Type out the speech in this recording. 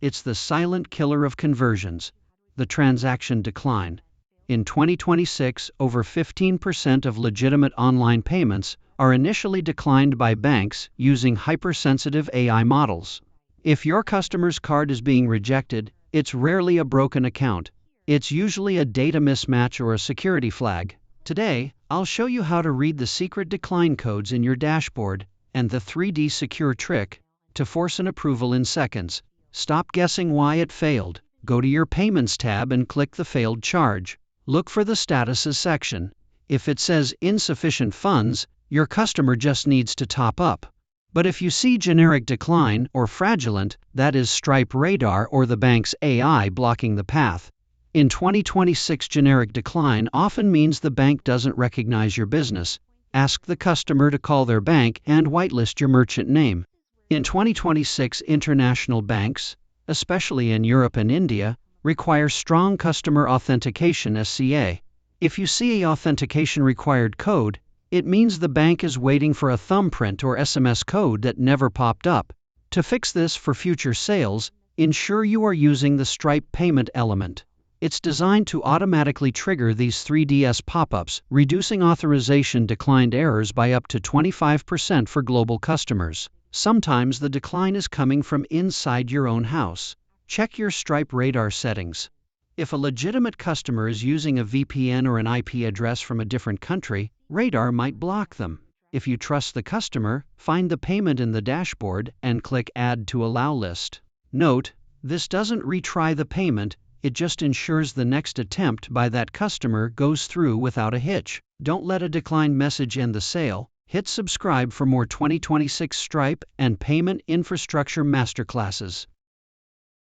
It's the silent killer of conversions, the transaction decline. In 2026, over 15% of legitimate online payments are initially declined by banks using hypersensitive AI models. If your customer's card is being rejected, it's rarely a broken account. It's usually a data mismatch or a security flag. Today, I'll show you how to read the secret decline codes in your dashboard and the 3D secure trick to force an approval in seconds. Stop guessing why it failed. Go to your Payments tab and click the Failed Charge. Look for the Statuses section. If it says insufficient funds, your customer just needs to top up. But if you see generic decline or fraudulent, that is Stripe radar or the bank's AI blocking the path. In 2026, generic decline often means the bank doesn't recognize your business. Ask the customer to call their bank and whitelist your merchant name. In 2026, international banks, especially in Europe and India, require strong customer authentication (SCA). If you see a authentication required code, it means the bank is waiting for a thumbprint or SMS code that never popped up. To fix this for future sales, ensure you are using the Stripe payment element. It's designed to automatically trigger these 3DS pop-ups, reducing authorization declined errors by up to 25% for global customers. Sometimes the decline is coming from inside your own house. Check your Stripe radar settings. If a legitimate customer is using a VPN or an IP address from a different country, radar might block them. If you trust the customer, find the payment in the dashboard and click Add to Allow List. Note, this doesn't retry the payment, it just ensures the next attempt by that customer goes through without a hitch. Don't let a declined message end the sale. Hit subscribe for more 2026 Stripe and payment infrastructure masterclasses.